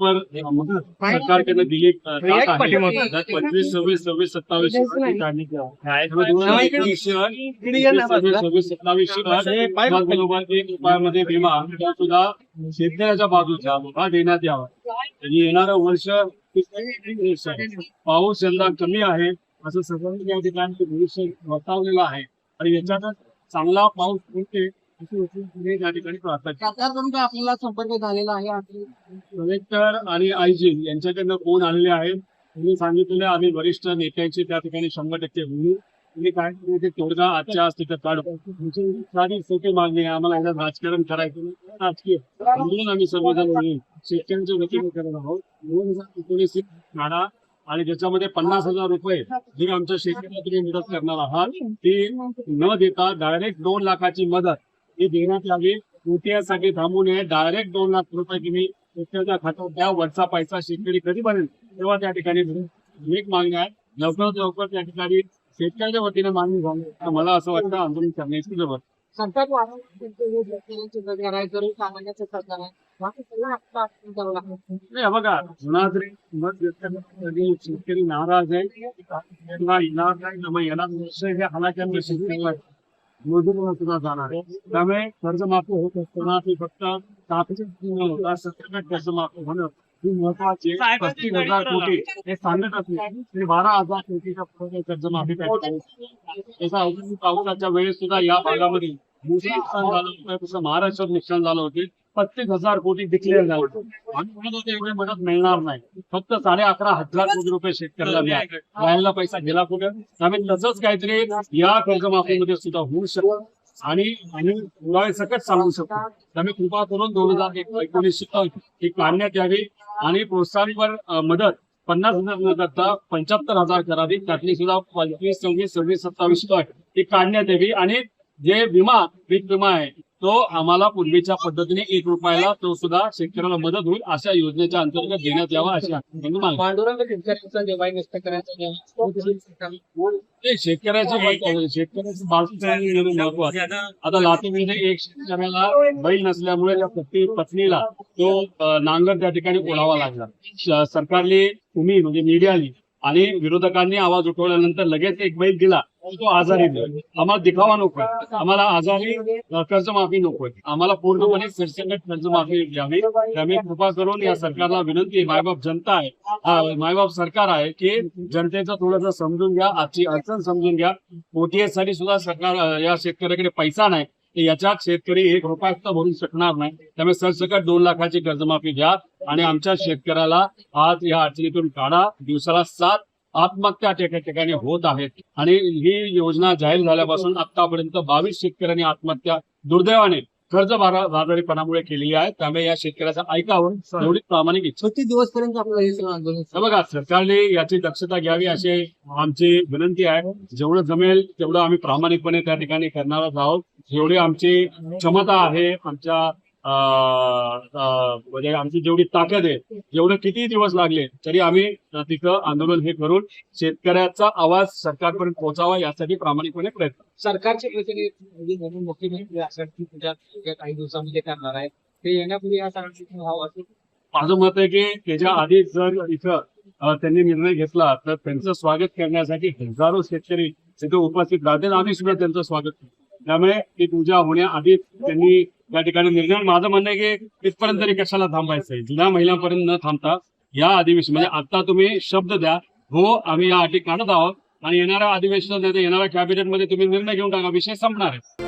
पर सरकारकडे दिली 25, 26, 27, 1 विमा सुद्धा शेतकऱ्याच्या बाजूचा देण्यात यावा. आणि येणारं वर्ष पाऊस यंदा कमी आहे असं सगळ्यांनी या ठिकाणी भविष्य वर्तवलेलं आहे आणि याच्यातच चांगला पाऊस पडते या ठिकाणी प्रार्थना. आपल्याला संपर्क झालेला आहे. कलेक्टर आणि आयजी यांच्याकडनं फोन आलेले आहेत. त्यांनी सांगितलेलं आम्ही वरिष्ठ नेत्यांची त्या ठिकाणी 100% बोलू. तुम्ही काय ते तोडगा आजच्या आज तिथं काढू. साधी सोपी मागणी आहे. आम्हाला याचं राजकारण करायचं नाही. राजकीय म्हणून आम्ही सर्वजण मिळून शेतकऱ्यांच्या वतीने करत आहोत. 2019 काढा आणि ज्याच्यामध्ये 50,000 रुपये जे आमच्या शेतकऱ्यांना तुम्ही मदत करणार आहात ती न देता डायरेक्ट 2 लाखाची मदत ही देण्यात यावी. कोट्यासाठी थांबू नये. डायरेक्ट 2 लाख रुपये तुम्ही शेतकऱ्याच्या खात्यात द्या. वरचा पैसा शेतकरी कधी बनेल तेव्हा त्या ठिकाणी एक मागणी आहे. लवकरात लवकर त्या ठिकाणी शेतकऱ्याच्या वतीने मागणी झाली तर मला असं वाटतं आंदोलन करण्याची गरज. सरकार करायचं सामान्याचं सरकार आहे. नाही बघा जुना तरी शेतकरी नाराज आहे. येणार नाही येणार हे हालाच्या शेतकऱ्याला मजुरांना सुद्धा जाणार आहे. त्यामुळे कर्जमाफी होत असताना ती फक्त 7% कर्जमाफी होणं ही महत्वाची. 35,000 कोटी हे सांगतच नाही. 12,000 कोटीच्या कर्जमाफी त्याचा अवधी पावसाच्या वेळेस सुद्धा या भागामध्ये नुकसान झालं होतं. तसं महाराष्ट्रात नुकसान झालं होते. 35,000 कोटी डिक्लेअर झाले आणि एवढी मदत मिळणार नाही. फक्त 11,500 कोटी रुपये शेतकऱ्याला मिळाला. पैसा गेला कुठे. त्यामुळे तसंच काहीतरी या कर्जमाफीमध्ये सुद्धा होऊ शकतं आणि आम्ही सकट सांगू शकतो. त्यामुळे कृपा करून 2019 ही काढण्यात यावी आणि प्रोत्साहनपर मदत 50,000 न करता 75,000 करावी. त्यातली सुद्धा 25, 26, 27, 27 ही काढण्यात यावी. आणि जे पीक विमा आहे तो आम्हाला पूर्वीच्या पद्धतीने 1 रुपयाला तो सुद्धा शेतकऱ्याला मदत होईल अशा योजनेच्या अंतर्गत देण्यात यावा अशी शेतकऱ्याची महत्वाचं. आता लातूरमध्ये एक शेतकऱ्याला बैल नसल्यामुळे त्या पत्नीला तो नांगर त्या ठिकाणी ओढावा लागला. सरकारने तुम्ही म्हणजे मीडियाने आणि विरोधकांनी आवाज उठवल्यानंतर लगेच एक बैल दिला तो आजारी दिला. आम्हाला दिखावा नकोय. आम्हाला आजारी कर्जमाफी नकोय. आम्हाला पूर्णपणे सरसकट कर्जमाफी द्यावी. त्यामुळे कृपा करून या सरकारला विनंती. मायबाप जनता आहे, मायबाप सरकार आहे की जनतेचं थोडंसं समजून घ्या. आजची अडचण समजून घ्या. OTS साठी सुद्धा सरकार या शेतकऱ्याकडे पैसा नाही. याच्यात शेतकरी 1 रुपया सुद्धा भरू शकणार नाही. त्यामुळे सरसकट 2 लाखाची कर्जमाफी द्या आणि आमच्या शेतकऱ्याला आज या अडचणीतून काढा. दिवसाला 7 आत्महत्या ठिकाणी होत आहेत आणि ही योजना जाहीर झाल्यापासून आतापर्यंत 22 शेतकऱ्यांनी आत्महत्या दुर्दैवाने कर्जबाजारीपणामुळे केलेली आहे. त्यामुळे या शेतकऱ्याचं ऐकावं एवढी प्रामाणिक इच्छा. किती दिवसपर्यंत आपलं आंदोलन बघा सरकारने याची दक्षता घ्यावी अशी आमची विनंती आहे. जेवढं जमेल तेवढं आम्ही प्रामाणिकपणे त्या ठिकाणी करणारच आहोत. जेवढी आमची क्षमता आहे आमच्या म्हणजे आमची जेवढी ताकद आहे जेवढे किती दिवस लागले तरी आम्ही तिथं आंदोलन हे करून शेतकऱ्याचा आवाज सरकारपर्यंत पोहोचावा यासाठी प्रामाणिकपणे प्रयत्न. सरकारचे प्रतिनिधी म्हणून मुख्यमंत्री काही दिवसांमध्ये करणार आहे ते येण्यापूर्वी या सगळ्यांची व्हावं असं माझं मत आहे की त्याच्या आधी जर इथं त्यांनी निर्णय घेतला तर त्यांचं स्वागत करण्यासाठी हजारो शेतकरी तिथे उपस्थित राहतील. आम्ही सुद्धा त्यांचं स्वागत करू. त्यामुळे ती पूजा होण्याआधीच त्यांनी या ठिकाणी निर्णय. माझं म्हणणं आहे की तिथपर्यंत तरी कशाला थांबायचंय. जुन्या महिलांपर्यंत न थांबता या अधिवेशन म्हणजे आता तुम्ही शब्द द्या हो आम्ही या अटी काढत आहोत आणि येणाऱ्या अधिवेशनात येणाऱ्या कॅबिनेटमध्ये तुम्ही निर्णय घेऊन टाका. विषय संपणार आहे.